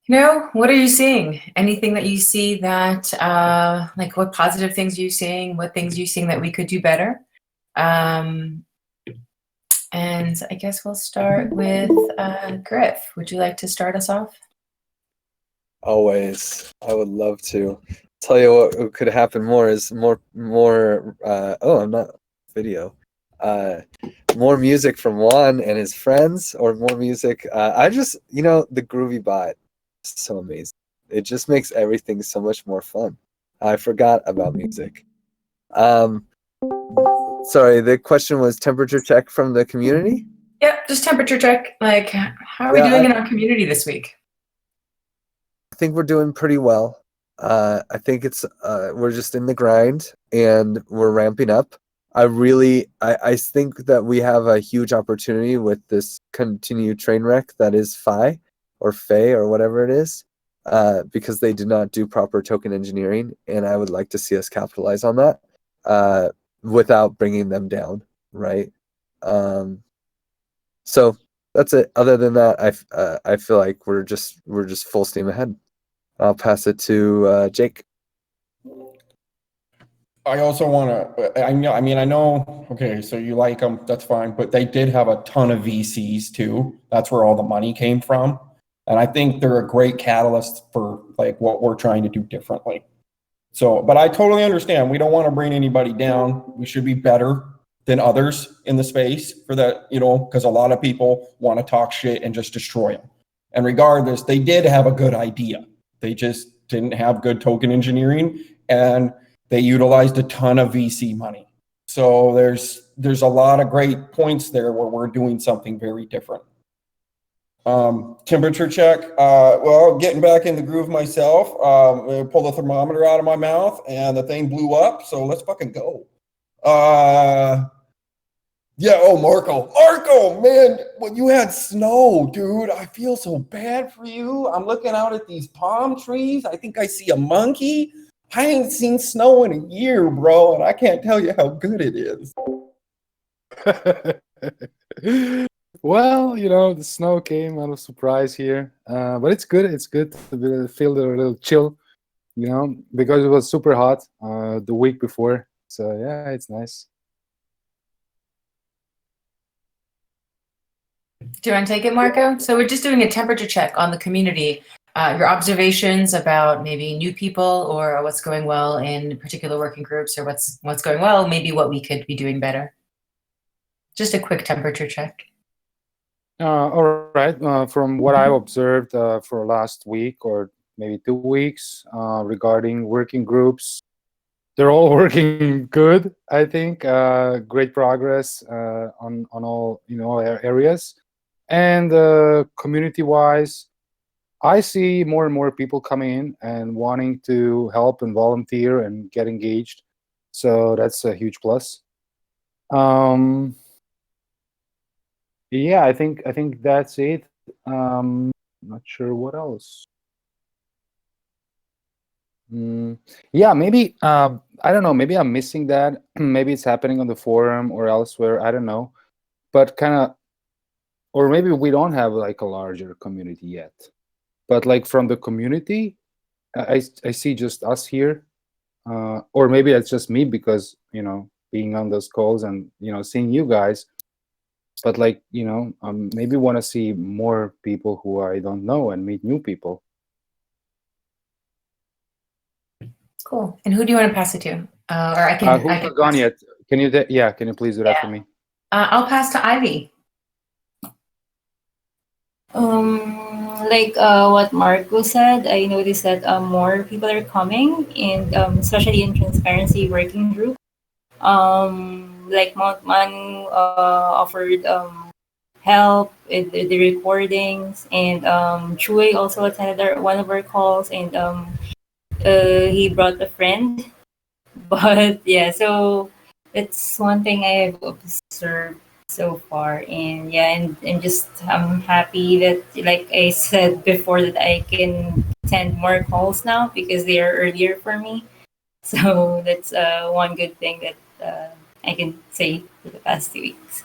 What are you seeing? Anything that you see that, like what positive things are you seeing? What things are you seeing that we could do better? And I guess we'll start with Griff. Would you like to start us off? Always. I would love to. Tell you what could happen more is more I'm not video. More music from Juan and his friends, or more music. I just, the groovy bot is so amazing. It just makes everything so much more fun. I forgot about music. Sorry, the question was temperature check from the community? Yep, just temperature check. Like, how are we doing in our community this week? I think we're doing pretty well. I think we're just in the grind and we're ramping up. I think that we have a huge opportunity with this continued train wreck that is FI or FEI or whatever it is, because they did not do proper token engineering, and I would like to see us capitalize on that without bringing them down, right? So that's it. Other than that, I feel like we're just full steam ahead. I'll pass it to Jake. I also want to, I know, okay, so you like them, that's fine, but they did have a ton of VCs too. That's where all the money came from. And I think they're a great catalyst for like what we're trying to do differently. So, but I totally understand. We don't want to bring anybody down. We should be better than others in the space for that, because a lot of people want to talk shit and just destroy them. And regardless, they did have a good idea. They just didn't have good token engineering, and they utilized a ton of VC money. So there's a lot of great points there where we're doing something very different. Temperature check. Well, getting back in the groove myself. I pulled the thermometer out of my mouth and the thing blew up. So let's fucking go. Yeah. Oh, Marco, man, when you had snow, dude, I feel so bad for you. I'm looking out at these palm trees. I think I see a monkey. I ain't seen snow in a year, bro, and I can't tell you how good it is. Well, the snow came out of surprise here, but it's good. It's good to feel a little chill, because it was super hot the week before. So yeah, it's nice. Do you want to take it, Marco? So we're just doing a temperature check on the community. Your observations about maybe new people or what's going well in particular working groups, or what's going well, maybe what we could be doing better. Just a quick temperature check. All right. From what I've observed for last week or maybe 2 weeks regarding working groups, they're all working good. I think great progress on all areas, and community-wise, I see more and more people coming in and wanting to help and volunteer and get engaged. So that's a huge plus. Yeah, I think that's it. Not sure what else. Yeah, maybe I don't know. Maybe I'm missing that. Maybe it's happening on the forum or elsewhere. I don't know. But or maybe we don't have like a larger community yet. But like from the community, I see just us here, or maybe it's just me because being on those calls and seeing you guys. But like maybe want to see more people who I don't know and meet new people. Cool. And who do you want to pass it to? Or I can. Who's not gone yet? Can you? Can you please do that for me? I'll pass to Ivy. Like what Marco said, I noticed that more people are coming, and especially in transparency working group. Like Mount Manu offered help with the recordings, and Chuy also attended one of our calls, and he brought a friend. But yeah, so it's one thing I've observed so far, and yeah, and just I'm happy that, like I said before, that I can attend more calls now because they are earlier for me. So that's one good thing that I can say for the past 2 weeks.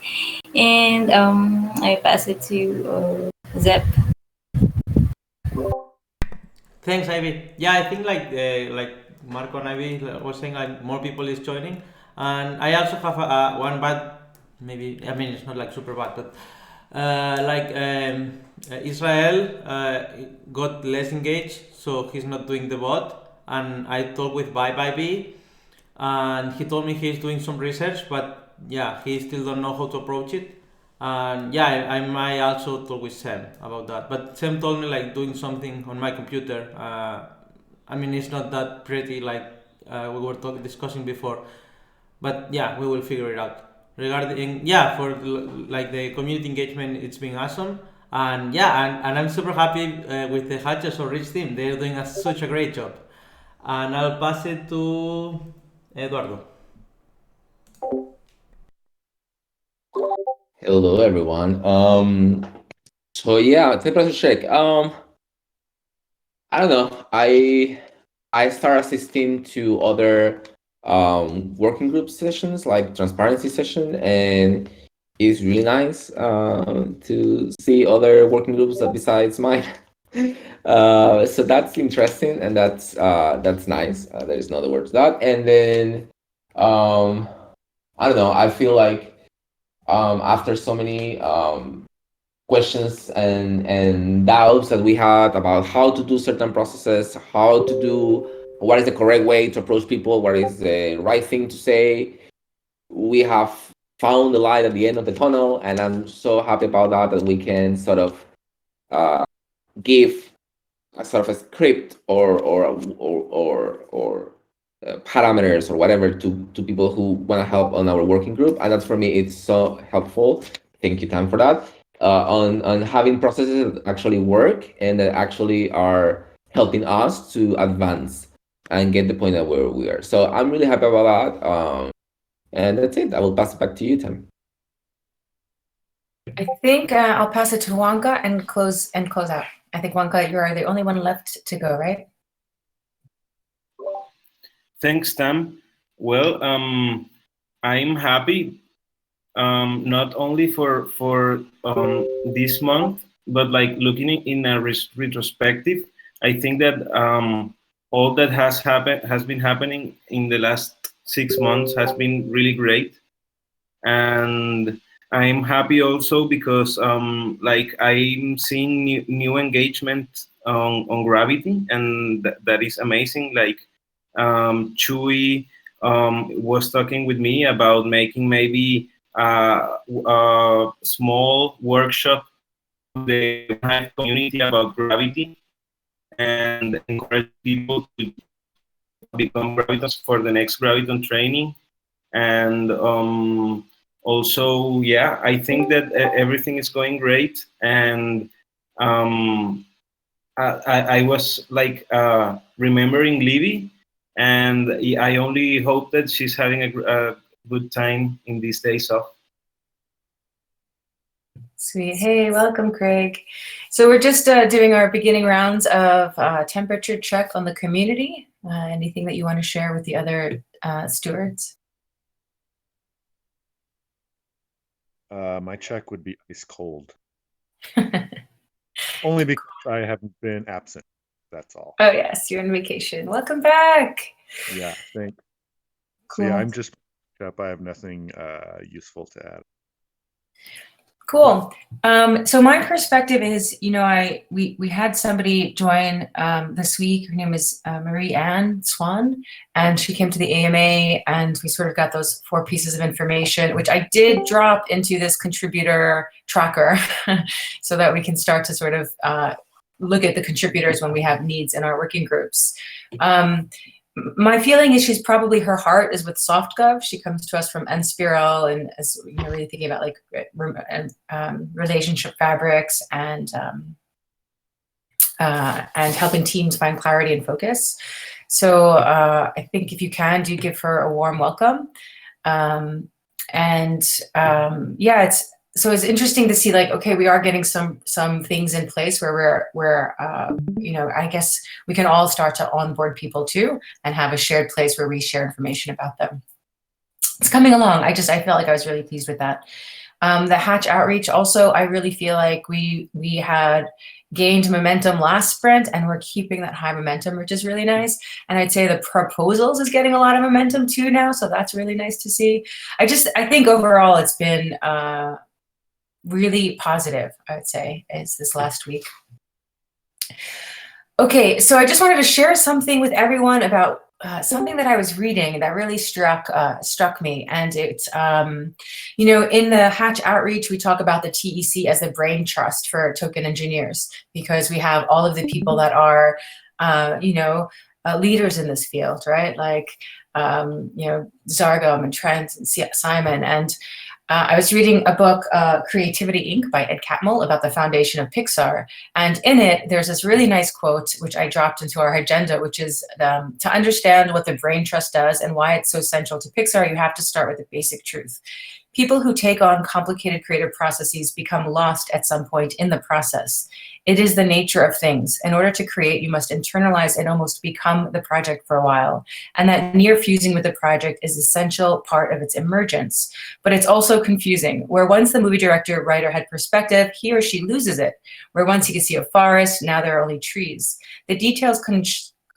And I pass it to Zep. Thanks, Ivy. Yeah, I think like Marco and Ivy was saying, like more people is joining, and I also have one bad, maybe I mean it's not like super bad, but Israel got less engaged, so he's not doing the bot, and I talked with Bye B, and he told me he's doing some research, but yeah, he still don't know how to approach it. And yeah, I might also talk with Sam about that. But Sam told me like doing something on my computer. I mean, it's not that pretty like we were discussing before. But yeah, we will figure it out. Regarding yeah, for like the community engagement, it's been awesome. And yeah, and I'm super happy with the Hatches or Rich team. They're doing such a great job. And I'll pass it to Eduardo. Hello, everyone. So yeah, temperature check. I don't know. I start assisting to other working group sessions, like transparency session, and it's really nice to see other working groups that besides mine. So that's interesting, and that's nice. There is no other word to that. And then I don't know. I feel like after so many questions and doubts that we had about how to do certain processes, what is the correct way to approach people, what is the right thing to say, we have found the light at the end of the tunnel, and I'm so happy about that we can sort of give a sort of a script or parameters or whatever to people who want to help on our working group, and that's for me it's so helpful. Thank you, Tam, for that. On having processes that actually work and that actually are helping us to advance and get the point at where we are. So I'm really happy about that. And that's it. I will pass it back to you, Tam. I think I'll pass it to Wonka and close out. I think Wonka, you are the only one left to go, right? Thanks, Tam. Well, I'm happy not only for this month, but like looking in a retrospective. I think that all that has been happening in the last 6 months has been really great, and I'm happy also because like I'm seeing new engagement on Gravity, and that is amazing. Like Chewy was talking with me about making maybe a small workshop to the Hive community about Gravity and encourage people to become Gravitons for the next Graviton training. And also, yeah, I think that everything is going great. And I was like remembering Libby, and I only hope that she's having a good time in these days off. Sweet. Hey, welcome, Craig. So we're just doing our beginning rounds of temperature check on the community. Anything that you want to share with the other stewards? My check would be ice cold. Only because I haven't been absent. That's all. Oh yes, you're on vacation. Welcome back. Yeah, thanks. Cool. So yeah, I'm just up. I have nothing useful to add. Cool. So my perspective is, you know, we had somebody join this week. Her name is Marie Ann Swan, and she came to the AMA, and we sort of got those 4 pieces of information, which I did drop into this contributor tracker so that we can start to sort of look at the contributors when we have needs in our working groups. My feeling is her heart is with SoftGov. She comes to us from NSpiral and is really thinking about like relationship fabrics and helping teams find clarity and focus. So I think if you can, do give her a warm welcome. Yeah, it's interesting to see like, okay, we are getting some things in place where we're I guess we can all start to onboard people too and have a shared place where we share information about them. It's coming along. I felt like I was really pleased with that. The Hatch outreach also, I really feel like we had gained momentum last sprint, and we're keeping that high momentum, which is really nice. And I'd say the proposals is getting a lot of momentum too now, so that's really nice to see. I think overall it's been really positive, I would say, is this last week. Okay, so I just wanted to share something with everyone about something that I was reading that really struck me. And it's, you know, in the Hatch outreach, we talk about the TEC as the brain trust for token engineers, because we have all of the people that are, you know, leaders in this field, right? Like, you know, Zargam and Trent and Simon. And I was reading a book, Creativity Inc. by Ed Catmull, about the foundation of Pixar. And in it, there's this really nice quote, which I dropped into our agenda, which is to understand what the brain trust does and why it's so central to Pixar, you have to start with the basic truth. People who take on complicated creative processes become lost at some point in the process. It is the nature of things. In order to create, you must internalize and almost become the project for a while. And that near fusing with the project is an essential part of its emergence. But it's also confusing, where once the movie director, writer had perspective, he or she loses it. Where once he could see a forest, now there are only trees. The details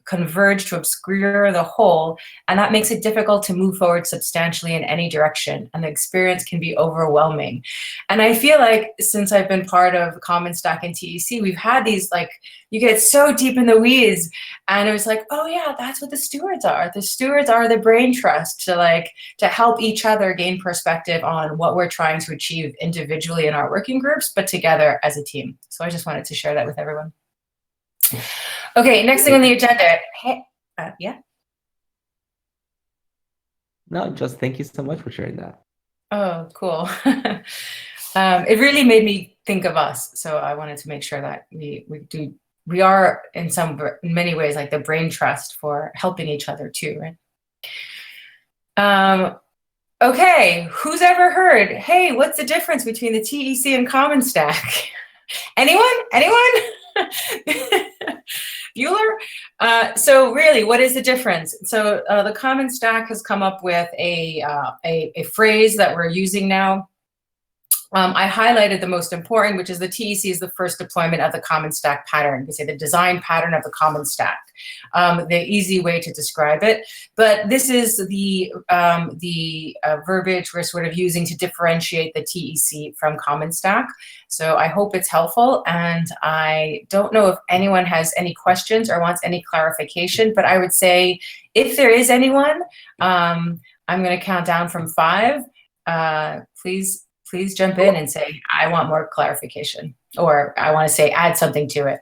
converge to obscure the whole, and that makes it difficult to move forward substantially in any direction, and the experience can be overwhelming. And I feel like since I've been part of Common Stack and TEC, we've had these, like, you get so deep in the weeds, and it was like, oh yeah, that's what the stewards are. The stewards are the brain trust to help each other gain perspective on what we're trying to achieve individually in our working groups, but together as a team. So I just wanted to share that with everyone. Okay, next thing on the agenda. Hey, yeah? No, just thank you so much for sharing that. Oh, cool. It really made me think of us. So I wanted to make sure that we are in many ways like the brain trust for helping each other too, right? Okay, who's ever heard, hey, what's the difference between the TEC and Common Stack? Anyone? Bueller? So really, what is the difference? So the Common Stack has come up with a phrase that we're using now. I highlighted the most important, which is the TEC is the first deployment of the Common Stack pattern. We say the design pattern of the Common Stack, the easy way to describe it. But this is the verbiage we're sort of using to differentiate the TEC from Common Stack. So I hope it's helpful. And I don't know if anyone has any questions or wants any clarification, but I would say if there is anyone, I'm going to count down from 5. Please jump in and say, I want more clarification, or I want to say add something to it.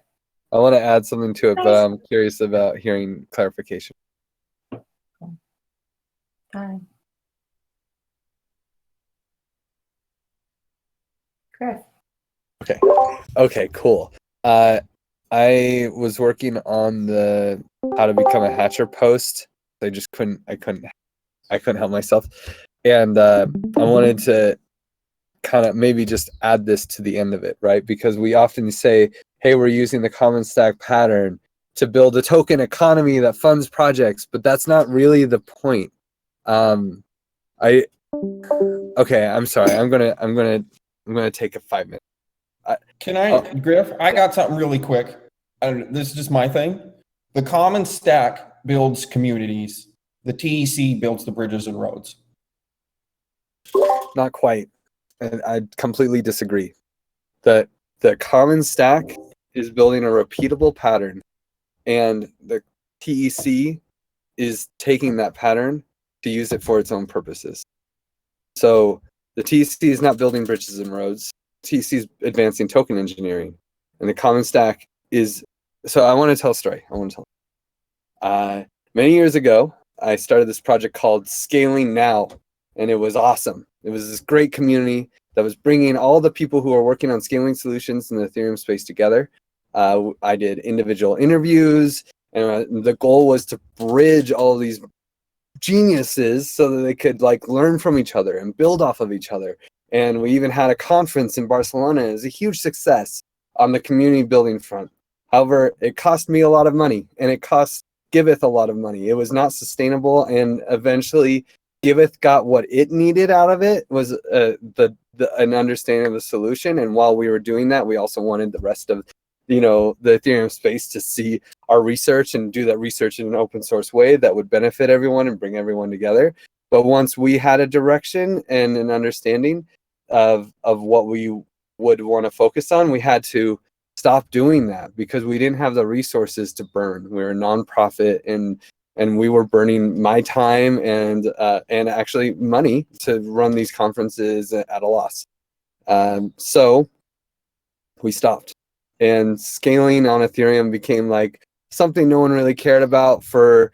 I want to add something to it, but I'm curious about hearing clarification. Fine. Chris. Okay, cool. I was working on the how to become a hatcher post. I couldn't help myself. And I wanted to kind of maybe just add this to the end of it, right? Because we often say, hey, we're using the Common Stack pattern to build a token economy that funds projects, but that's not really the point. I'm sorry. I'm gonna take a 5 minute. Griff? I got something really quick. This is just my thing. The Common Stack builds communities. The TEC builds the bridges and roads. Not quite. And I completely disagree. The Common Stack is building a repeatable pattern, and the TEC is taking that pattern to use it for its own purposes. So the TEC is not building bridges and roads. TEC is advancing token engineering, and the Common Stack is. So I want to tell a story. Many years ago, I started this project called Scaling Now, and it was awesome. It was this great community that was bringing all the people who are working on scaling solutions in the Ethereum space together. I did individual interviews, and the goal was to bridge all these geniuses so that they could learn from each other and build off of each other. And we even had a conference in Barcelona. It was a huge success on the community building front. However, it cost me a lot of money, and it cost Giveth a lot of money. It was not sustainable, and eventually Giveth got what it needed out of it. Was the an understanding of the solution. And while we were doing that, we also wanted the rest of the Ethereum space to see our research and do that research in an open source way that would benefit everyone and bring everyone together. But once we had a direction and an understanding of what we would want to focus on, we had to stop doing that because we didn't have the resources to burn. We were a nonprofit, and we were burning my time and actually money to run these conferences at a loss. So we stopped. And scaling on Ethereum became like something no one really cared about for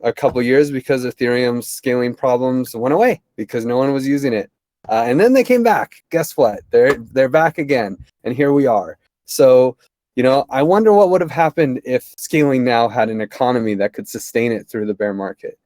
a couple years because Ethereum's scaling problems went away because no one was using it. And then they came back. Guess what? They're back again. And here we are. So, I wonder what would have happened if scaling now had an economy that could sustain it through the bear market.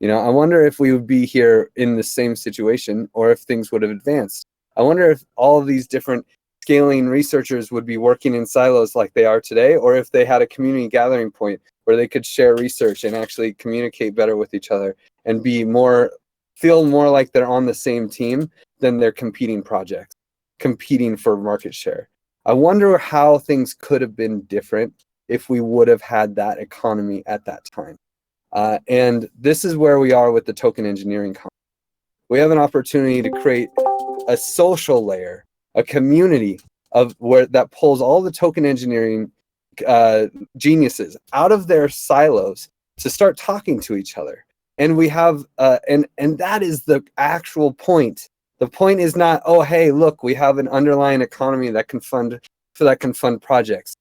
I wonder if we would be here in the same situation or if things would have advanced. I wonder if all of these different scaling researchers would be working in silos like they are today, or if they had a community gathering point where they could share research and actually communicate better with each other and feel more like they're on the same team than they're competing projects, competing for market share. I wonder how things could have been different if we would have had that economy at that time. And this is where we are with the token engineering concept. We have an opportunity to create a social layer, a community that pulls all the token engineering geniuses out of their silos to start talking to each other. And we have and that is the actual point. The point is not, oh hey, look, we have an underlying economy that can fund projects.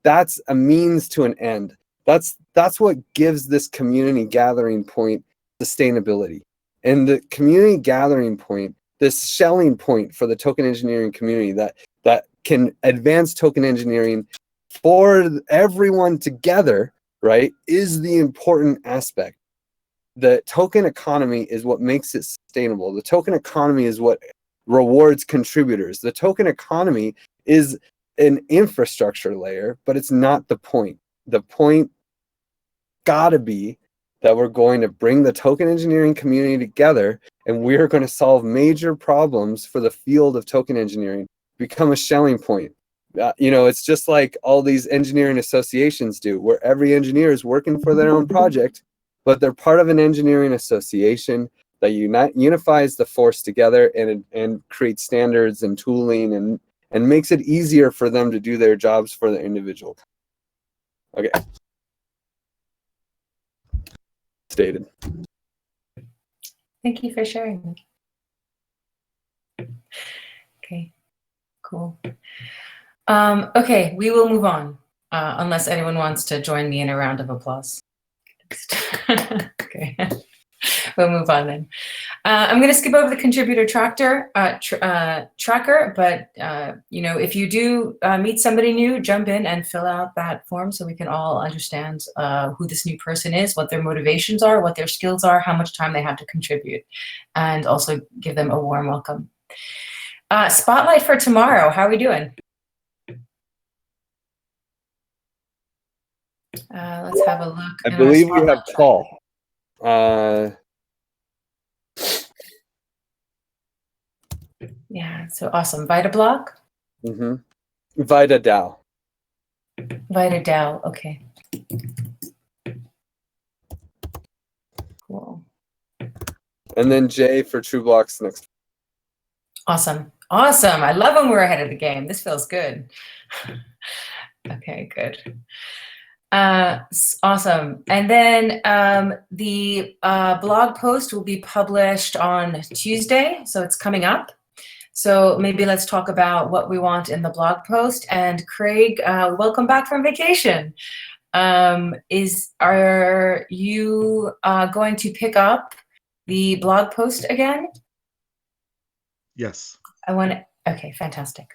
That's a means to an end. That's what gives this community gathering point sustainability. And the community gathering point, this shelling point for the token engineering community that can advance token engineering for everyone together, right, is the important aspect. The token economy is what makes it sustainable. The token economy is what rewards contributors. The token economy is an infrastructure layer, but it's not the point. The point gotta be that we're going to bring the token engineering community together, and we're going to solve major problems for the field of token engineering, become a shelling point. It's just like all these engineering associations do, where every engineer is working for their own project, but they're part of an engineering association that unifies the force together and creates standards and tooling and makes it easier for them to do their jobs for the individual. Okay. Stated. Thank you for sharing. Okay, cool. Okay, we will move on, unless anyone wants to join me in a round of applause. Okay, we'll move on then. I'm going to skip over the contributor tracker, but if you do meet somebody new, jump in and fill out that form so we can all understand who this new person is, what their motivations are, what their skills are, how much time they have to contribute, and also give them a warm welcome. Spotlight for tomorrow. How are we doing? Let's have a look. I believe we have Paul. Yeah, so awesome. Vita block? Mm-hmm. Vita DAO. Vita DAO, okay. Cool. And then Jay for True Blocks next. Awesome. Awesome. I love when we're ahead of the game. This feels good. Okay, good. Awesome. And then the blog post will be published on Tuesday, so it's coming up. So maybe let's talk about what we want in the blog post. And Craig, welcome back from vacation. Are you going to pick up the blog post again? Yes. Okay, fantastic.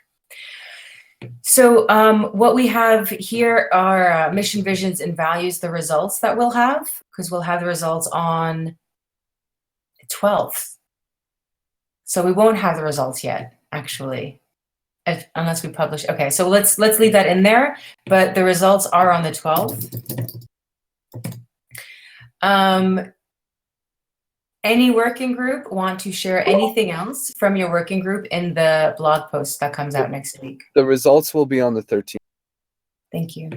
So what we have here are mission, visions, and values, the results that we'll have, because we'll have the results on the 12th. So we won't have the results yet, actually, unless we publish. Okay, so let's leave that in there, but the results are on the 12th. Any working group want to share anything else from your working group in the blog post that comes out next week? The results will be on the 13th Thank you.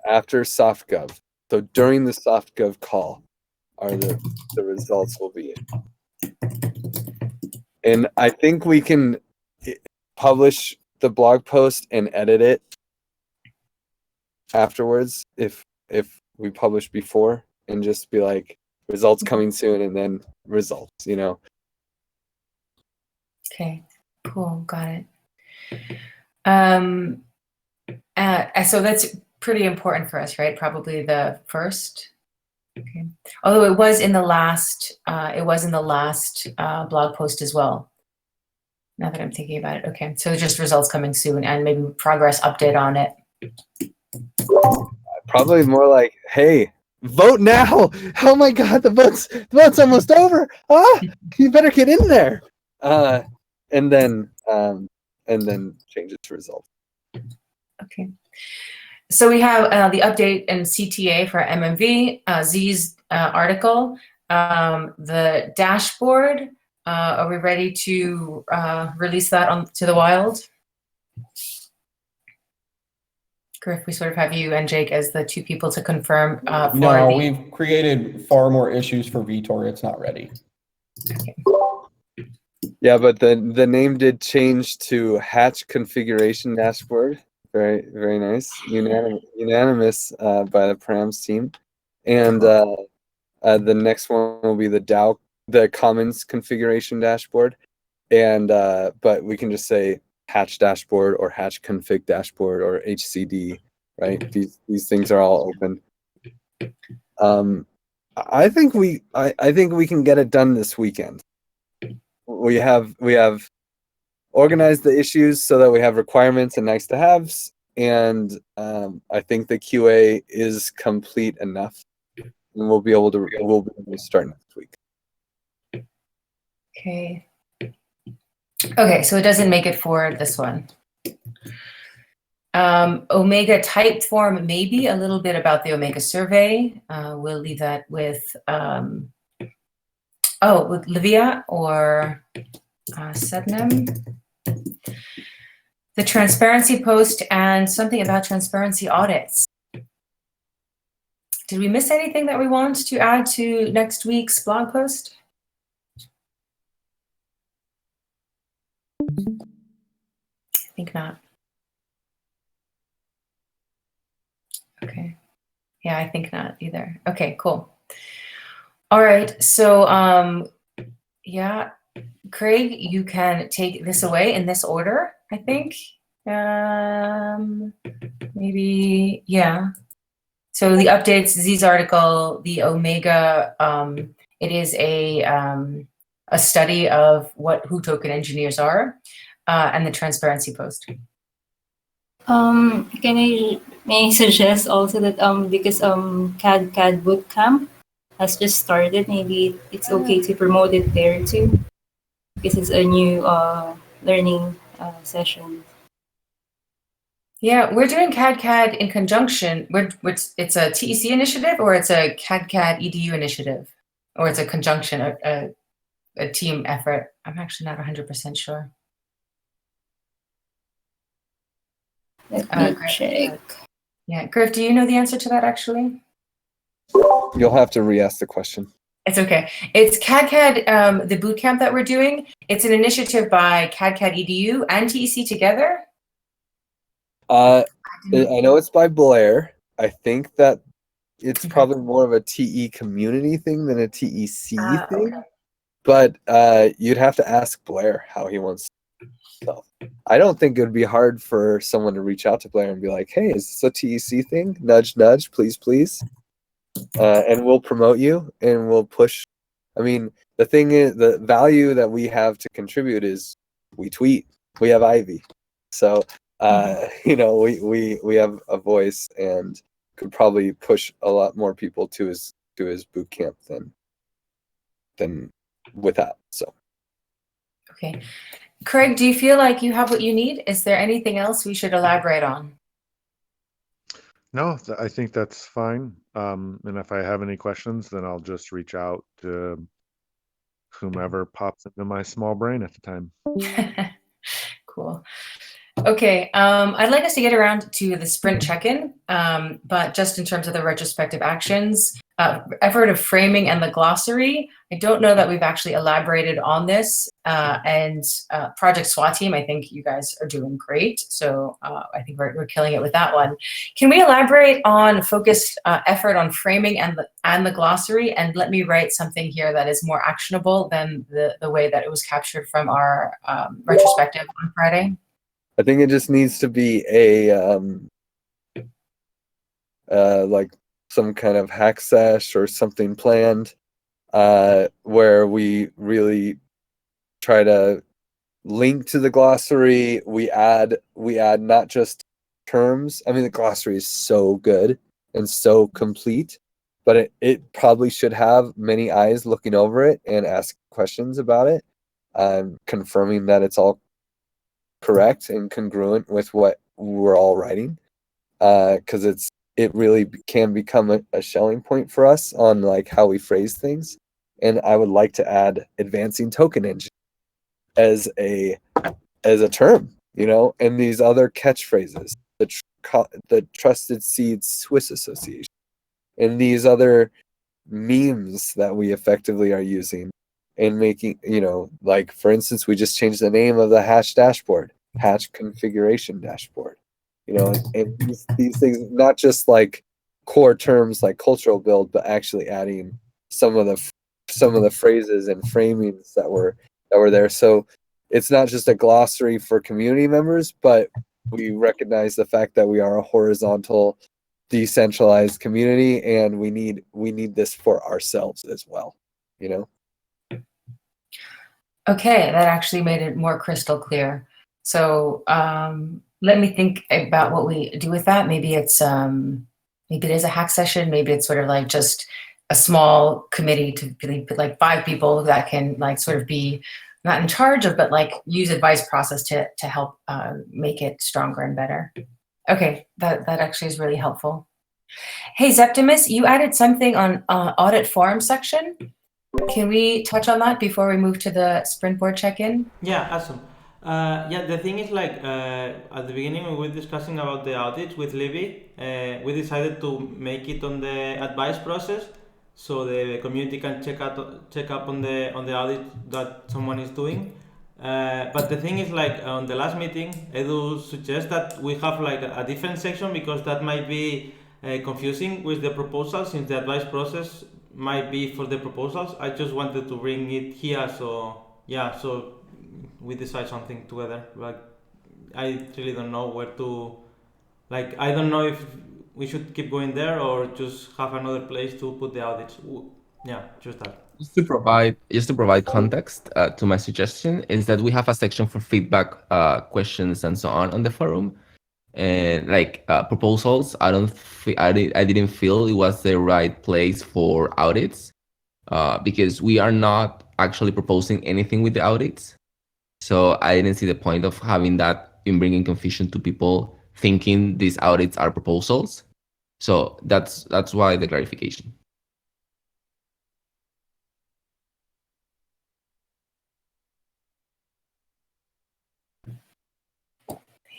after SoftGov. So during the SoftGov call are the results will be. And I think we can publish the blog post and edit it afterwards if we publish before, and just be like results coming soon and then results, you know. Okay, cool, got it. So that's pretty important for us, right? Probably the first. Okay. Although it was in the last blog post as well. Now that I'm thinking about it, okay. So just results coming soon, and maybe progress update on it. Probably more like, hey, vote now! Oh my God, the vote's almost over! Ah, you better get in there! And then change it to results. Okay. So we have the update and CTA for MMV, Z's article, the dashboard. Are we ready to release that to the wild? Griff, we sort of have you and Jake as the two people to confirm. No, we've created far more issues for Vitor. It's not ready. Okay. Yeah, but the name did change to Hatch Configuration Dashboard. Very, very nice. Unanimous by the Params team. And the next one will be the Commons Configuration Dashboard. And but we can just say Hatch Dashboard or Hatch Config Dashboard or HCD, right? These things are all open. I think we can get it done this weekend. We have organized the issues so that we have requirements and nice to haves, and I think the QA is complete enough, and we'll be able to start next week. Okay. Okay, so it doesn't make it for this one. Omega type form, maybe a little bit about the Omega survey. We'll leave that with with Livia or Sednam. The transparency post and something about transparency audits. Did we miss anything that we want to add to next week's blog post? I think not. Okay. Yeah, I think not either. Okay, cool. All right, so yeah, Craig, you can take this away in this order, I think. Maybe, yeah. So the updates, Z's article, the Omega, it is a study of who token engineers are, and the transparency post. May I suggest also that because CAD bootcamp has just started, maybe it's okay to promote it there too, because it's a new learning session. Yeah, we're doing CAD in conjunction. It's a TEC initiative, or it's a CAD EDU initiative, or it's a conjunction, a team effort. I'm actually not 100% sure. Let me check. Yeah, Griff, do you know the answer to that actually? You'll have to re-ask the question. It's okay. It's CAD, the bootcamp that we're doing. It's an initiative by CAD EDU and TEC together. I know it's by Blair. I think that it's probably more of a TE community thing than a TEC thing. Okay. But you'd have to ask Blair how he wants. So I don't think it would be hard for someone to reach out to Blair and be like, "Hey, is this a TEC thing? Nudge, nudge, please, please." And we'll promote you and we'll push. I mean, the thing is, the value that we have to contribute is we tweet, we have Ivy, so you know, we have a voice and could probably push a lot more people to his boot camp than without. So Okay, Craig, do you feel like you have what you need? Is there anything else we should elaborate on? No, I think that's fine. And if I have any questions, then I'll just reach out to whomever pops into my small brain at the time. Cool. Okay, I'd like us to get around to the sprint check-in, but just in terms of the retrospective actions, effort of framing and the glossary, I don't know that we've actually elaborated on this, and Project SWAT team, I think you guys are doing great, so I think we're killing it with that one. Can we elaborate on focused effort on framing and the glossary, and let me write something here that is more actionable than the way that it was captured from our retrospective on Friday? I think it just needs to be a like some kind of hack sesh or something planned, where we really try to link to the glossary. We add not just terms. I mean, the glossary is so good and so complete, but it probably should have many eyes looking over it and ask questions about it, confirming that it's all correct and congruent with what we're all writing, because it really can become a selling point for us on like how we phrase things. And I would like to add advancing token engine as a term, and these other catchphrases, the Trusted Seeds Swiss Association, and these other memes that we effectively are using and making, like for instance, we just changed the name of the Hatch dashboard, Hatch configuration dashboard, and these things, not just like core terms like cultural build, but actually adding some of the phrases and framings that were there. So it's not just a glossary for community members, but we recognize the fact that we are a horizontal, decentralized community, and we need this for ourselves as well, Okay, that actually made it more crystal clear. So let me think about what we do with that. Maybe it is a hack session. Maybe it's sort of like just a small committee to really put like 5 people that can like sort of be not in charge of, but like use advice process to help make it stronger and better. Okay, that actually is really helpful. Hey, Zeptimus, you added something on audit forum section. Can we touch on that before we move to the sprint board check-in? Yeah, awesome. Yeah, the thing is like at the beginning when we were discussing about the audits with Libby, we decided to make it on the advice process, so the community can check up on the audit that someone is doing. But the thing is like on the last meeting, Edu suggests that we have like a different section because that might be confusing with the proposal, since the advice process might be for the proposals. I just wanted to bring it here, so yeah, so we decide something together. Like I really don't know where to, like I don't know if we should keep going there or just have another place to put the audits. Yeah, just that. Just to provide context to my suggestion is that we have a section for feedback, questions, and so on the forum, and like proposals. I didn't feel it was the right place for audits, because we are not actually proposing anything with the audits. So I didn't see the point of having that in bringing confusion to people thinking these audits are proposals. So that's why the clarification.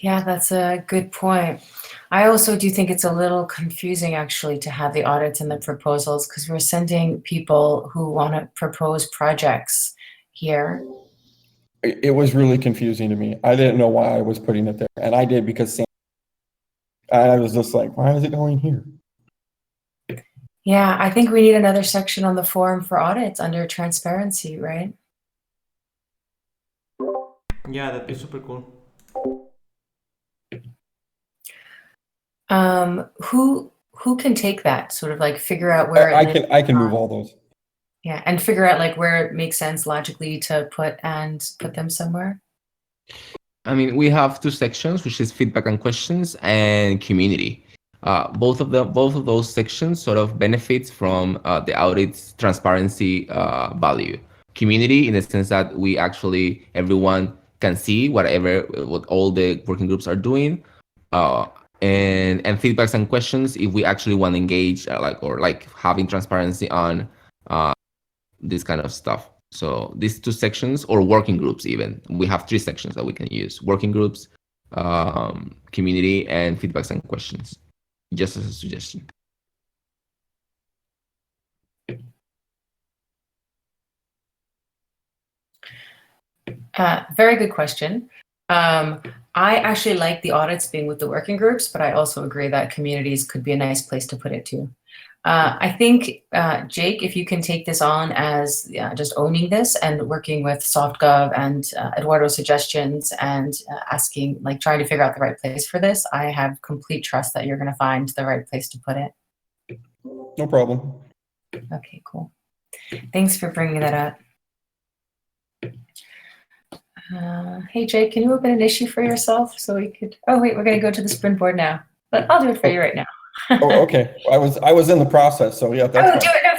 Yeah, that's a good point. I also do think it's a little confusing actually to have the audits and the proposals, because we're sending people who want to propose projects here. It was really confusing to me. I didn't know why I was putting it there, and I did because I was just like, why is it going here? Yeah, I think we need another section on the forum for audits under transparency, right? Yeah, that'd be super cool. Who can take that, sort of like figure out where I can move all those. Yeah, and figure out like where it makes sense logically to put them somewhere. I mean, we have 2 sections, which is feedback and questions and community. Both of those sections sort of benefits from the audit's transparency value. Community, in the sense that everyone can see what all the working groups are doing. and feedbacks and questions if we actually want to engage, like having transparency on this kind of stuff. So these two sections, or working groups even, we have 3 sections that we can use: working groups, community, and feedbacks and questions, just as a suggestion. Very good question. I actually like the audits being with the working groups, but I also agree that communities could be a nice place to put it too. I think, Jake, if you can take this on as just owning this and working with SoftGov and Eduardo's suggestions and asking, like trying to figure out the right place for this, I have complete trust that you're going to find the right place to put it. No problem. Okay, cool. Thanks for bringing that up. Hey, Jake, can you open an issue for yourself so we could, oh wait, we're going to go to the sprint board now, but I'll do it for you right now. Oh, okay. I was in the process, so yeah, that's fine. Do it. No,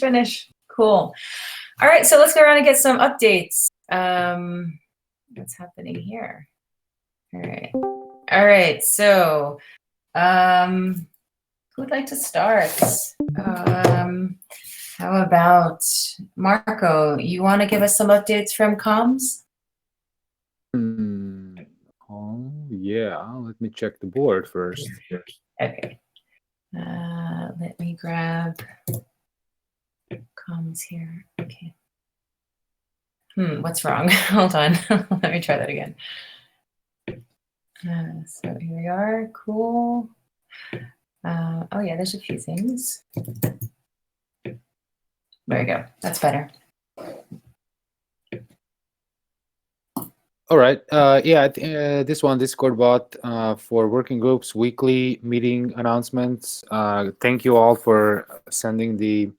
finish. Cool. All right, so let's go around and get some updates. What's happening here? All right. So, who would like to start? How about Marco? You want to give us some updates from comms? Oh, yeah. Let me check the board first. Okay. Let me grab comms here. Okay. What's wrong? Hold on. Let me try that again. So here we are. Cool. Oh yeah, there's a few things. There we go. That's better. All right. Yeah, this one, Discord bot for working groups, weekly meeting announcements. Thank you all for sending the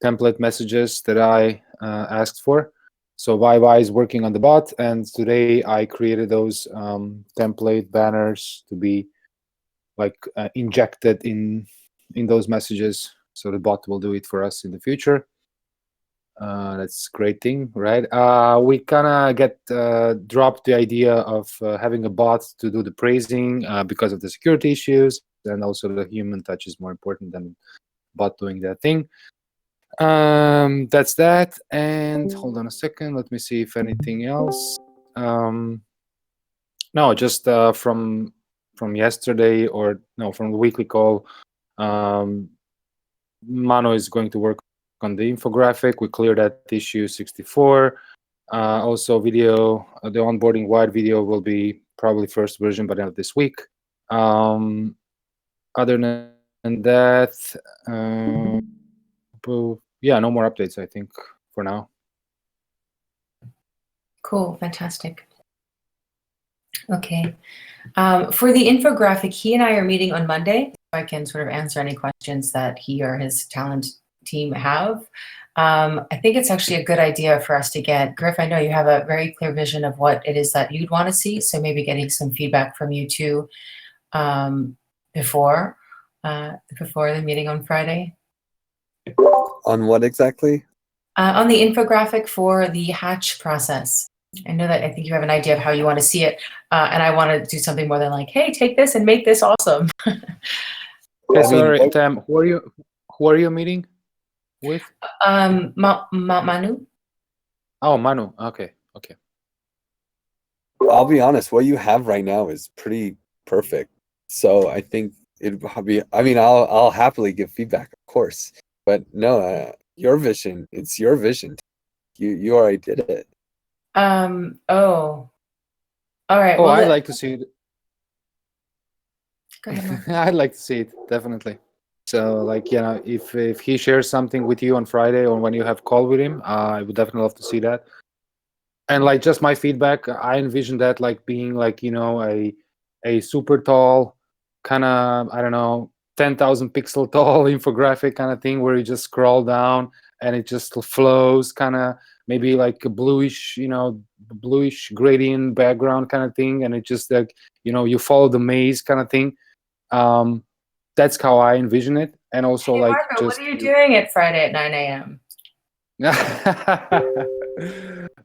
template messages that I asked for. So YY is working on the bot, and today I created those template banners to be like injected in those messages. So the bot will do it for us in the future. That's a great thing, right? We kind of get dropped the idea of having a bot to do the praising because of the security issues, and also the human touch is more important than bot doing that thing. That's that. And hold on a second. Let me see if anything else. No, just from yesterday, or no, from the weekly call. Mano is going to work on the infographic. We cleared that issue 64. Also video, the onboarding wide video will be probably first version by the end of this week. Other than that, yeah, no more updates, I think, for now. Cool, fantastic. Okay. For the infographic, he and I are meeting on Monday. So I can sort of answer any questions that he or his talent team have. I think it's actually a good idea for us to get, Griff, I know you have a very clear vision of what it is that you'd want to see, so maybe getting some feedback from you too before the meeting on Friday. On what exactly? On the infographic for the hatch process. I know that I think you have an idea of how you want to see it, and I want to do something more than like, hey, take this and make this awesome. Okay, sorry, Tam, who are you meeting with? Manu. Oh, Manu. Okay. I'll be honest. What you have right now is pretty perfect. So I think it'd be. I mean, I'll happily give feedback, of course. But no, your vision. It's your vision. You already did it. Oh. All right. Oh, well, I'd like to see it. Go ahead, Mark. I'd like to see it, definitely. So, like, you know, if he shares something with you on Friday or when you have call with him, I would definitely love to see that. And like, just my feedback, I envision that like being like, you know, a super tall, kind of, I don't know, 10,000 pixel tall infographic kind of thing where you just scroll down and it just flows, kind of maybe like a bluish, you know, bluish gradient background kind of thing, and it just like, you know, you follow the maze kind of thing. That's how I envision it. And also, hey, like, Marco, just what are you doing at Friday at 9 a.m.?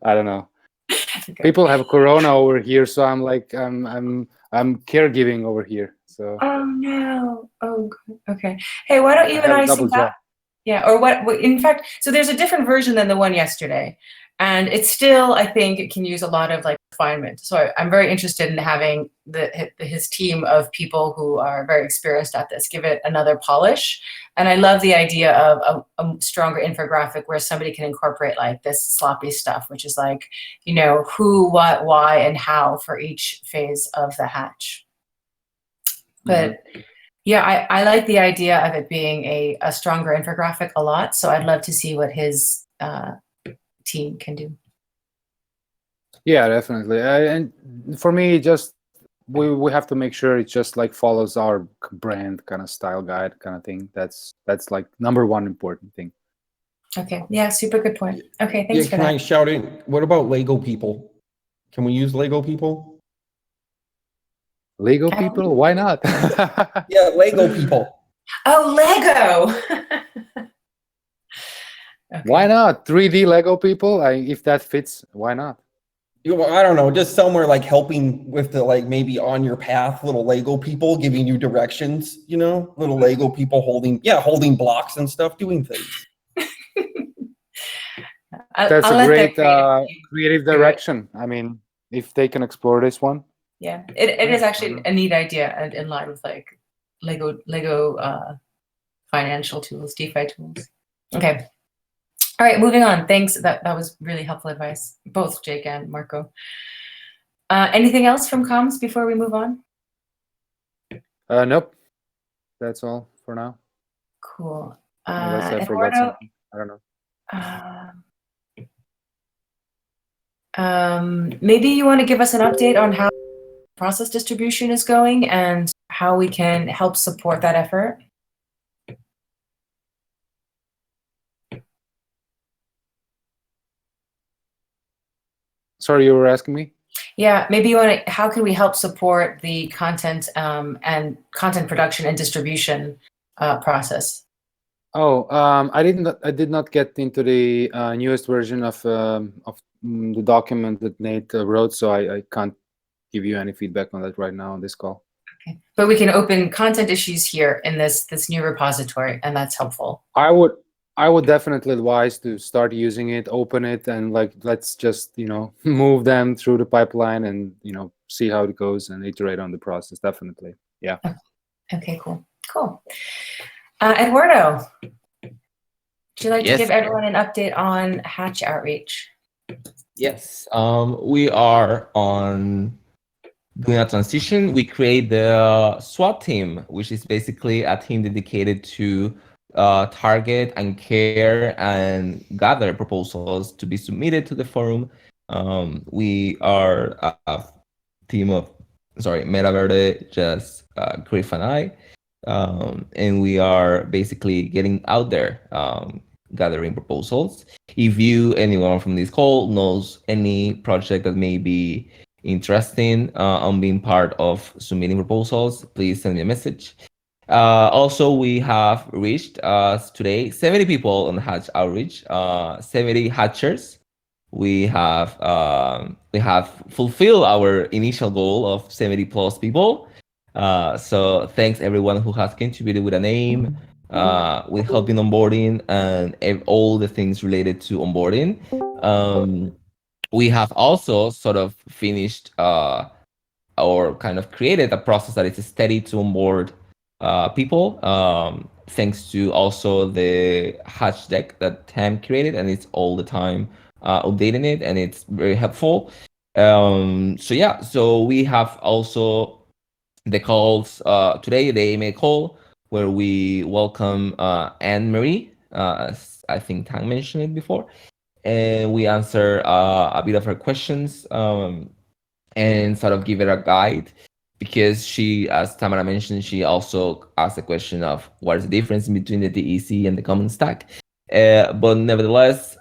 I don't know. Okay. People have corona over here, so I'm like, I'm I'm caregiving over here. So Oh no. Oh, okay. Hey, why don't you I and have a I double sync up? job. Yeah, or in fact, so there's a different version than the one yesterday. And it's still, I think it can use a lot of like refinement. So I'm very interested in having his team of people who are very experienced at this, give it another polish. And I love the idea of a stronger infographic where somebody can incorporate like this sloppy stuff, which is like, you know, who, what, why, and how for each phase of the hatch. But yeah, I like the idea of it being a stronger infographic a lot. So I'd love to see what his team can do. Yeah, definitely. And for me, just we have to make sure it just like follows our brand kind of style guide kind of thing. That's like number one important thing. Okay. Yeah, super good point. Okay, thanks Yeah, for can that. I shout in? What about Lego people? Can we use Lego people? Lego people? Why not? Yeah, Lego people. Oh, Lego. Okay. Why not? 3D Lego people? If that fits, why not? You know, I don't know, just somewhere like helping with the like maybe on your path, little Lego people giving you directions, you know, little Lego people holding blocks and stuff, doing things. That's I'll a let great the creative direction. I mean, if they can explore this one. Yeah, it is actually a neat idea and in line with like Lego financial tools, DeFi tools. Okay. All right, moving on. Thanks. That was really helpful advice, both Jake and Marco. Anything else from comms before we move on? Nope. That's all for now. Cool. Unless I forgot Eduardo, something. I don't know. maybe you want to give us an update on how process distribution is going and how we can help support that effort. Sorry, you were asking me? Yeah, maybe you want to, how can we help support the content and content production and distribution process? Oh, I did not get into the newest version of the document that Nate wrote, so I can't give you any feedback on that right now on this call. Okay, but we can open content issues here in this new repository, and that's helpful. I would definitely advise to start using it, open it, and like let's just move them through the pipeline and see how it goes and iterate on the process. Definitely, yeah. Okay, cool. Eduardo, would you like to give everyone an update on Hatch outreach? Yes, we are on doing a transition. We create the SWAT team, which is basically a team dedicated to target and care and gather proposals to be submitted to the forum. We are a team of, Meta Verde, just Griff and I, and we are basically getting out there, gathering proposals. If anyone from this call knows any project that may be interesting on being part of submitting proposals, please send me a message. Also, we have reached today 70 people on Hatch outreach, 70 hatchers. We have fulfilled our initial goal of 70 plus people. So thanks everyone who has contributed with a name, with helping onboarding and all the things related to onboarding. We have also sort of finished or kind of created a process that is steady to onboard people, thanks to also the hatch deck that Tam created, and it's all the time updating it, and it's very helpful. So we have also the calls today, the AMA call, where we welcome Anne-Marie, as I think Tang mentioned it before, and we answer a bit of her questions and sort of give it a guide, because she, as Tamara mentioned, she also asked the question of what is the difference between the DEC and the common stack. But nevertheless,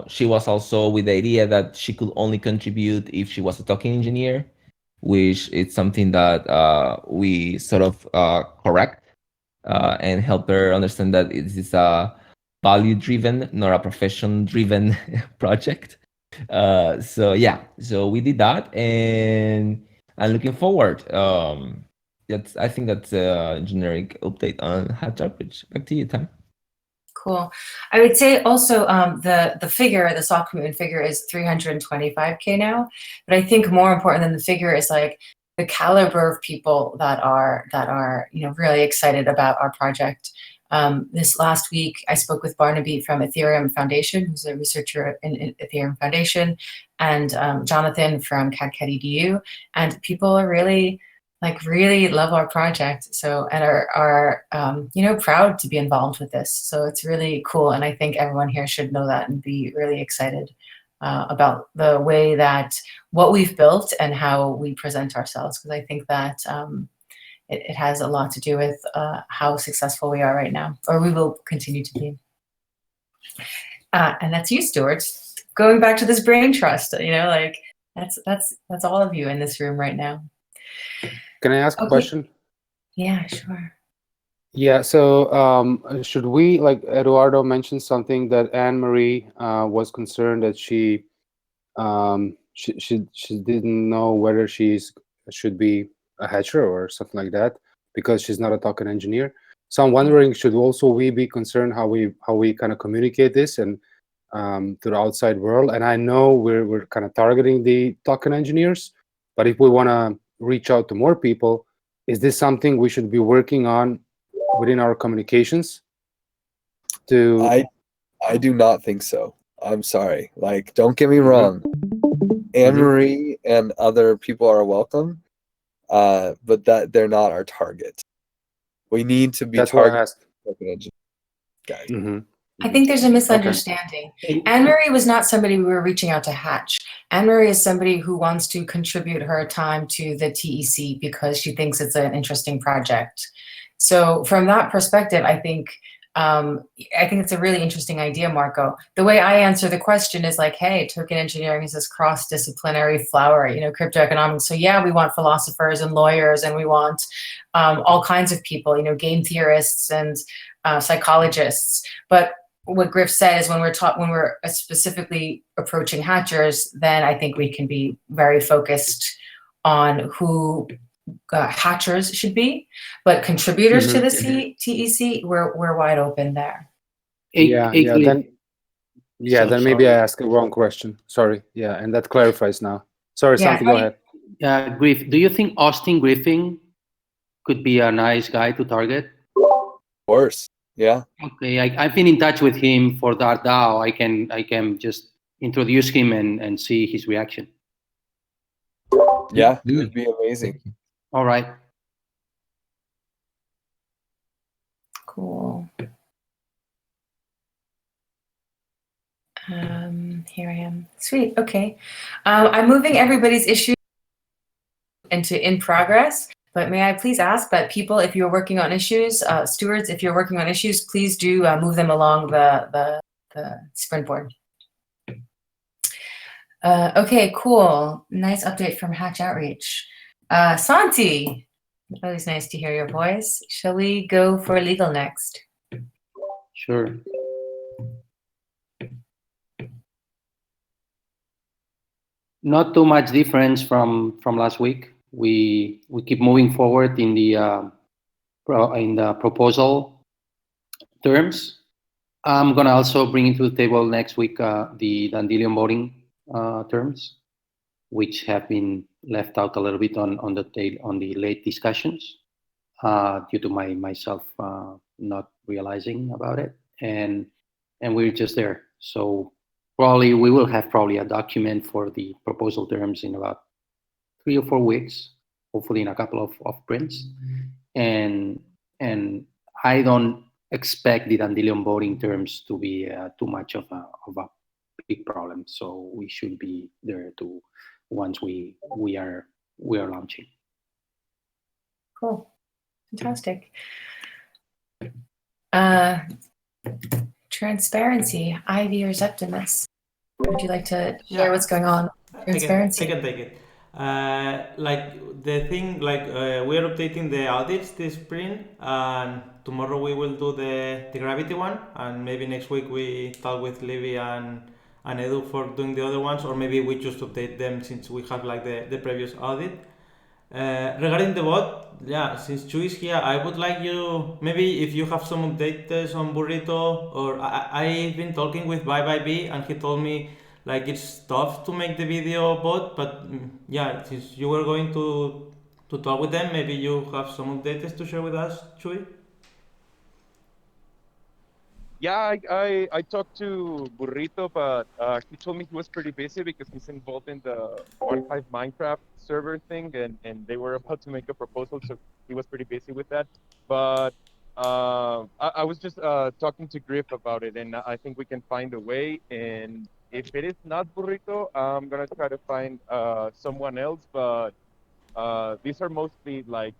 she was also with the idea that she could only contribute if she was a token engineer, which is something that we sort of correct and help her understand that it is a value-driven, not a profession-driven project. So we did that, and and looking forward. I think that's a generic update on Hatch Outreach. Back to you, Tam. Cool. I would say also the figure, the soft commitment figure is 325K now, but I think more important than the figure is like the caliber of people that are really excited about our project. This last week, I spoke with Barnaby from Ethereum Foundation, who's a researcher in Ethereum Foundation, and Jonathan from CAD/CAD-EDU, and people are really love our project, so, and are proud to be involved with this. So it's really cool, and I think everyone here should know that and be really excited about the way that what we've built and how we present ourselves, because I think that it has a lot to do with how successful we are right now, or we will continue to be. And that's you, stewards. Going back to this brain trust, that's all of you in this room right now. Can I ask a question? Yeah, sure. Yeah, so should we, like Eduardo mentioned something that Anne-Marie was concerned that she didn't know whether should be a hatcher or something like that because she's not a token engineer. So I'm wondering, should also we be concerned how we kind of communicate this and to the outside world? And I know we're kind of targeting the token engineers, but if we want to reach out to more people, is this something we should be working on within our communications? I do not think so. I'm sorry. Like, don't get me wrong. Anne-Marie and other people are welcome, but that they're not our target. We need to be targeting guys. I think there's a misunderstanding. Okay. Anne-Marie was not somebody we were reaching out to hatch. Anne-Marie is somebody who wants to contribute her time to the TEC because she thinks it's an interesting project. So from that perspective, I think it's a really interesting idea, Marco. The way I answer the question is like, hey, token engineering is this cross-disciplinary flower, crypto economics. So yeah, we want philosophers and lawyers, and we want all kinds of people, game theorists and psychologists. But what Griff said is when we're specifically approaching hatchers, then I think we can be very focused on who hatchers should be, but contributors to the TEC, we're wide open there. Then maybe I asked the wrong question. Sorry. Yeah, and that clarifies now. Sorry, Santi, go ahead. Griff, do you think Austin Griffin could be a nice guy to target? Of course. Yeah. Okay, I've been in touch with him for that DAO. I can just introduce him and see his reaction. Yeah, it would be amazing. All right. Cool. Here I am. Sweet. Okay. I'm moving everybody's issue into in progress. But may I please ask that people, if you're working on issues, stewards, if you're working on issues, please do move them along the sprint board. Okay, cool. Nice update from Hatch Outreach. Santi, always nice to hear your voice. Shall we go for legal next? Sure. Not too much difference from last week. We keep moving forward in the proposal terms. I'm gonna also bring into the table next week the Dandelion voting terms, which have been left out a little bit on the late discussions due to myself not realizing about it, and we're just there. So probably we will have a document for the proposal terms in about 3 or 4 weeks, hopefully in a couple of prints. And I don't expect the Dandelion voting terms to be too much of a big problem. So we should be there to once we are launching. Cool, fantastic. Transparency, Ivy or Septimus. Would you like to share what's going on? Transparency. I can take it. We are updating the audits this sprint, and tomorrow we will do the gravity one, and maybe next week we talk with Livy and Edu for doing the other ones, or maybe we just update them since we have the previous audit. Regarding the bot, yeah, since Chu is here, I would like you, maybe if you have some updates on Burrito, or I've been talking with Bye Bye B, and he told me like it's tough to make the video bot, but yeah, since you were going to talk with them, maybe you have some updates to share with us, Chuy? Yeah, I talked to Burrito, but he told me he was pretty busy because he's involved in the 1.5 Minecraft server thing, and they were about to make a proposal, so he was pretty busy with that. But I was just talking to Griff about it, and I think we can find a way. And if it is not Burrito, I'm gonna try to find someone else. But these are mostly like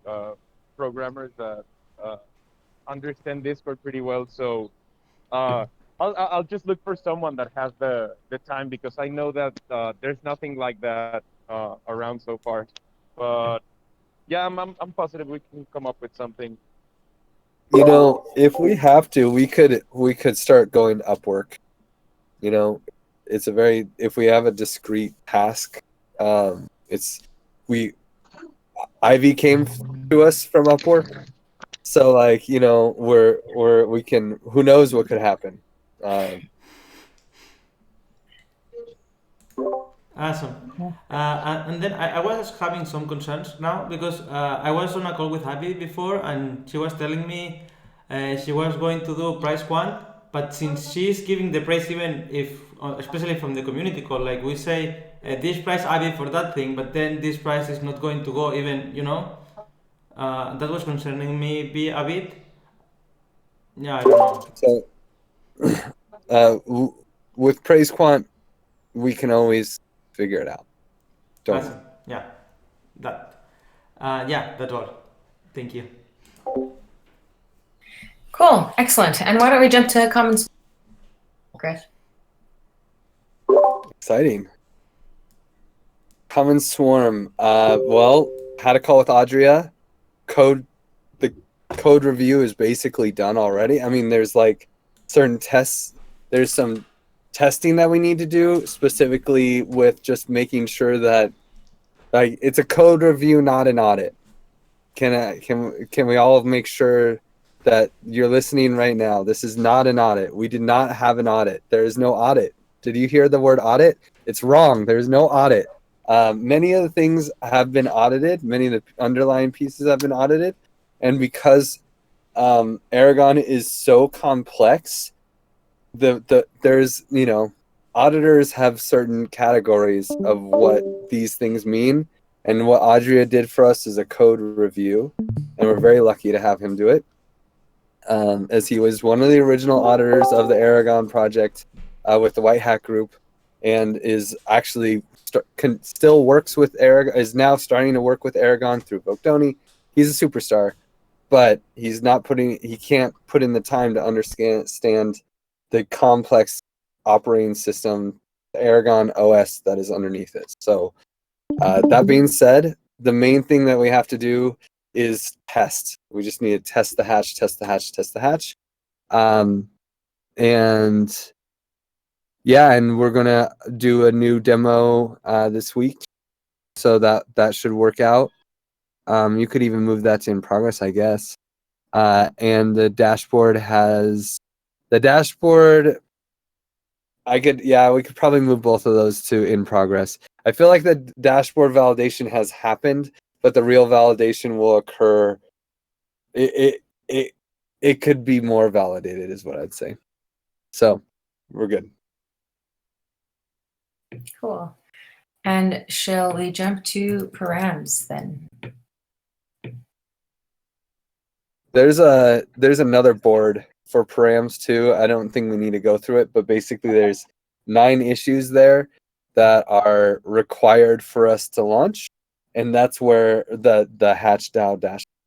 programmers that understand Discord pretty well, so. I'll just look for someone that has the time because I know that there's nothing like that around so far. But yeah, I'm positive we can come up with something. You know, if we have to, we could start going Upwork. You know, it's a very, if we have a discrete task, Ivy came to us from Upwork. So like, you know, we can, who knows what could happen. Awesome. And then I was having some concerns now because I was on a call with Abby before, and she was telling me she was going to do price quant, but since she's giving the price, even if, especially from the community call, like we say this price Abby for that thing, but then this price is not going to go even, you know, that was concerning me a bit. Yeah, I don't know. So with praise quant, we can always figure it out. Don't Awesome. Yeah, that's all. Thank you. Cool, excellent. And why don't we jump to comments? Great. Exciting. Common Swarm. Well, had a call with Adria. The code review is basically done already. I mean, there's like certain tests. There's some testing that we need to do specifically with just making sure that like it's a code review, not an audit. Can we all make sure that you're listening right now? This is not an audit. We did not have an audit. There is no audit. Did you hear the word audit? It's wrong. There's no audit. Many of the things have been audited. Many of the underlying pieces have been audited. And because Aragon is so complex, there's, you know, auditors have certain categories of what these things mean. And what Adria did for us is a code review. And we're very lucky to have him do it. As he was one of the original auditors of the Aragon project with the White Hat Group, and is actually still works with Aragon, is now starting to work with Aragon through Vocdoni. He's a superstar, but he can't put in the time to understand the complex operating system, the Aragon OS that is underneath it. So that being said, the main thing that we have to do is test. We just need to test the hatch, test the hatch, test the hatch. And yeah, and we're gonna do a new demo this week, so that should work out. You could even move that to in progress, I guess. And the dashboard we could probably move both of those to in progress. I feel like the dashboard validation has happened, but the real validation will occur. It could be more validated, is what I'd say. So we're good. Cool. And shall we jump to params then? There's another board for params too. I don't think we need to go through it, but basically there's 9 issues there that are required for us to launch, and that's where the hatch DAO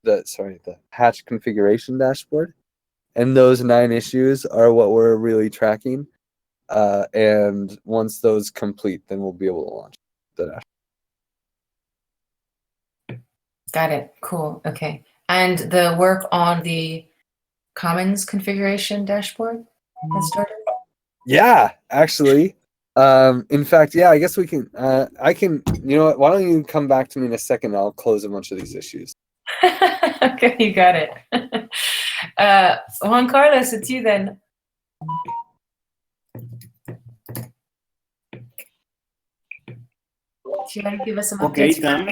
the hatch configuration dashboard, and those 9 issues are what we're really tracking. And once those complete, then we'll be able to launch the dashboard. Got it. Cool. Okay. And the work on the Commons configuration dashboard has started? Yeah, actually, In fact, yeah, I guess we can. I can. You know what? Why don't you come back to me in a second? I'll close a bunch of these issues. Okay, you got it. Juan Carlos, it's you then. Do you want to give us some Okay, updates? Tam.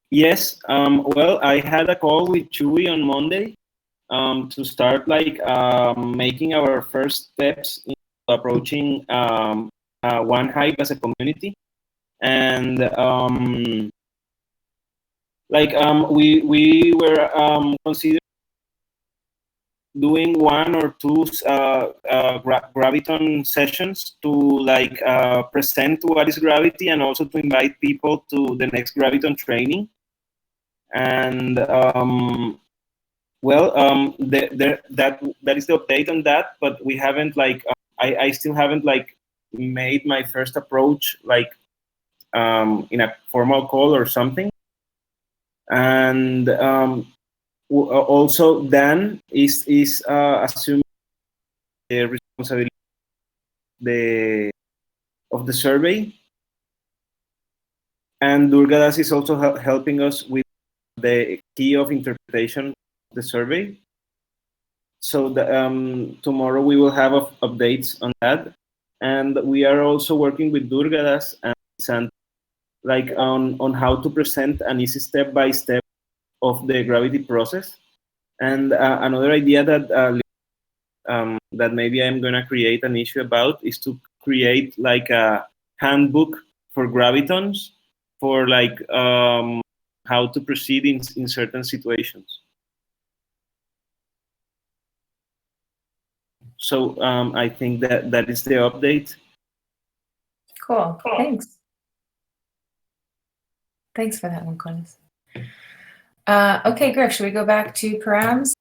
Yes. Well, I had a call with Chewy on Monday to start like making our first steps in approaching One Hive as a community, and we were considering doing one or two Graviton sessions to like present what is Gravity and also to invite people to the next Graviton training. And that is the update on that, but we haven't like I still haven't like made my first approach like in a formal call or something. And also Dan is assuming the responsibility of the survey, and Durgadas is also helping us with the key of interpretation of the survey. So tomorrow we will have updates on that, and we are also working with Durgadas and Sant like on how to present an easy step-by-step of the Gravity process. And another idea that that maybe I'm gonna create an issue about is to create like a handbook for Gravitons for like how to proceed in certain situations. So I think that is the update. Cool. Thanks. Thanks for that one, Carlos. Okay, Griff, should we go back to params?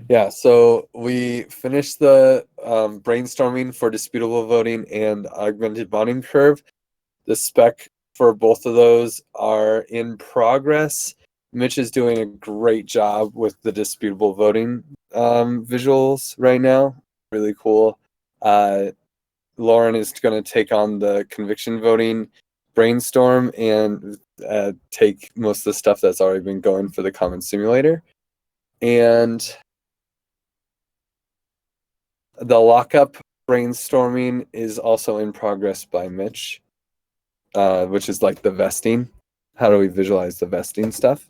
Yeah, so we finished the brainstorming for disputable voting and augmented bonding curve. The spec for both of those are in progress. Mitch is doing a great job with the disputable voting visuals right now. Really cool. Lauren is going to take on the conviction voting brainstorm and take most of the stuff that's already been going for the common simulator. And the lockup brainstorming is also in progress by Mitch, which is like the vesting. How do we visualize the vesting stuff?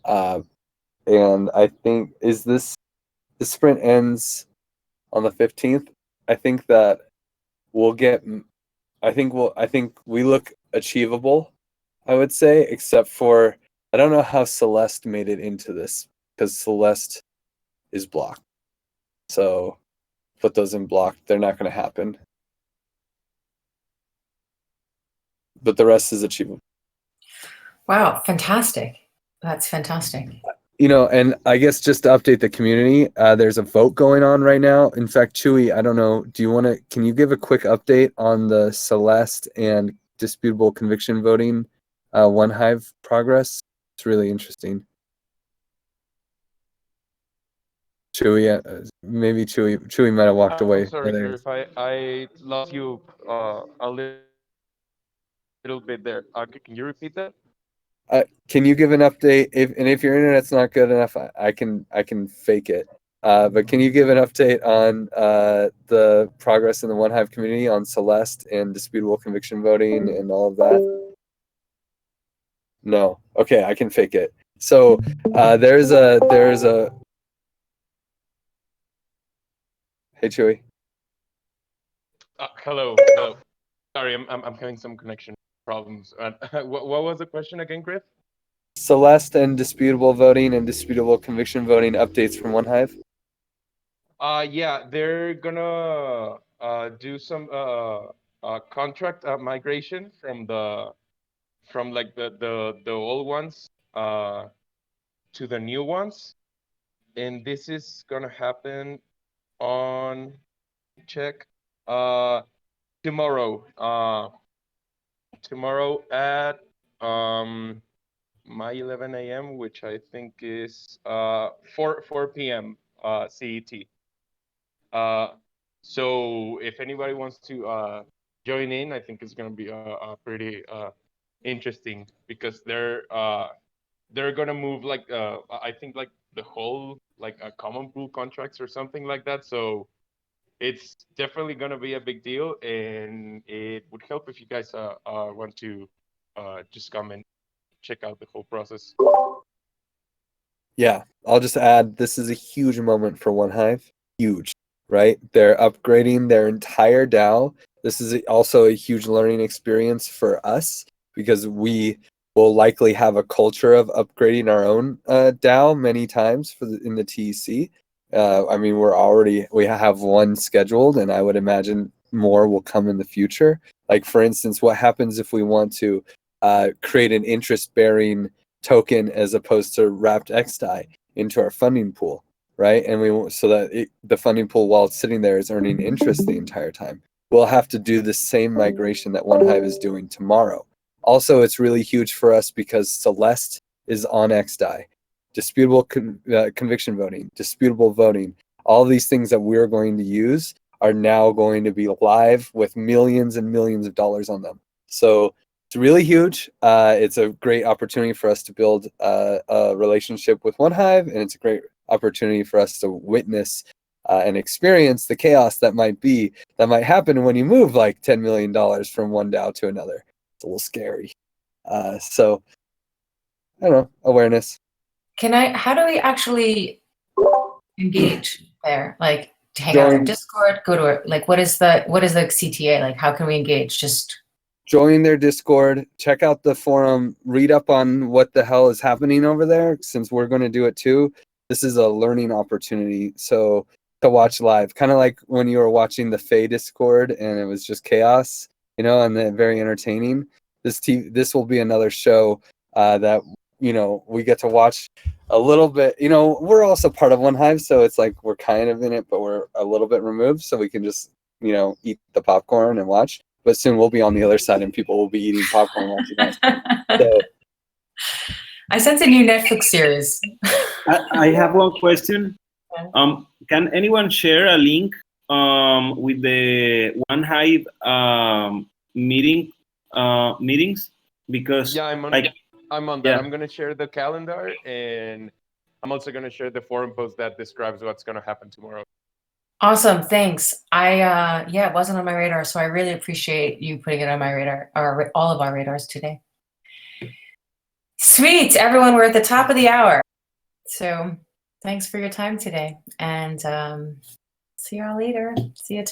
And I think the sprint ends on the 15th. I think that I think we look achievable, I would say, except for I don't know how Celeste made it into this because Celeste is blocked. So put those in blocked. They're not going to happen. But the rest is achievable. Wow, fantastic. That's fantastic. You know, and I guess just to update the community, there's a vote going on right now. In fact, Chewy, I don't know, can you give a quick update on the Celeste and disputable conviction voting One Hive progress? It's really interesting. Chewy, maybe Chewy might have walked away. I'm sorry, Griff. I lost you a little bit there. Can you repeat that? Can you give an update? If your internet's not good enough, I can fake it. But can you give an update on the progress in the One Hive community on Celeste and disputable conviction voting and all of that? No. Okay, I can fake it. So there's a Hey Chewy. Hello. Sorry, I'm having some connection problems. What was the question again, Griff? Celeste and disputable voting and disputable conviction voting updates from One Hive. Yeah, they're gonna do some contract migration from like the old ones to the new ones, and this is gonna happen on tomorrow. Tomorrow at my 11 a.m., which I think is 4 p.m. CET. So if anybody wants to join in, I think it's going to be pretty interesting because they're going to move like I think like the whole like common pool contracts or something like that. So it's definitely going to be a big deal, and it would help if you guys want to just come and check out the whole process. Yeah, I'll just add this is a huge moment for OneHive. Huge, right? They're upgrading their entire DAO. This is also a huge learning experience for us because we will likely have a culture of upgrading our own DAO many times in the TEC. I mean, we have one scheduled, and I would imagine more will come in the future. Like for instance, what happens if we want to create an interest-bearing token as opposed to wrapped XDAI into our funding pool, right? And so that the funding pool, while it's sitting there, is earning interest the entire time. We'll have to do the same migration that OneHive is doing tomorrow. Also, it's really huge for us because Celeste is on XDAI. Disputable conviction voting, disputable voting, all these things that we're going to use are now going to be live with millions and millions of dollars on them. So it's really huge. It's a great opportunity for us to build a relationship with OneHive, and it's a great opportunity for us to witness and experience the chaos that might happen when you move like $10 million from one DAO to another. It's a little scary. So I don't know, awareness. How do we actually engage there? Like to hang out on Discord, go to like what is the CTA? Like how can we engage? Just join their Discord, check out the forum, read up on what the hell is happening over there, since we're going to do it too. This is a learning opportunity. So to watch live, kind of like when you were watching the Faye Discord and it was just chaos, and then very entertaining. This will be another show that, we get to watch a little bit. We're also part of OneHive, so it's like we're kind of in it, but we're a little bit removed, so we can just, eat the popcorn and watch. But soon we'll be on the other side and people will be eating popcorn watching us. So, I sense a new Netflix series. I have one question. Can anyone share a link with the OneHive meetings? Because yeah, I'm on that. Yeah. I'm going to share the calendar, and I'm also going to share the forum post that describes what's going to happen tomorrow. Awesome, thanks. It wasn't on my radar, so I really appreciate you putting it on my radar, or all of our radars today. Sweet, everyone, we're at the top of the hour. So thanks for your time today, and see y'all later. See you tomorrow.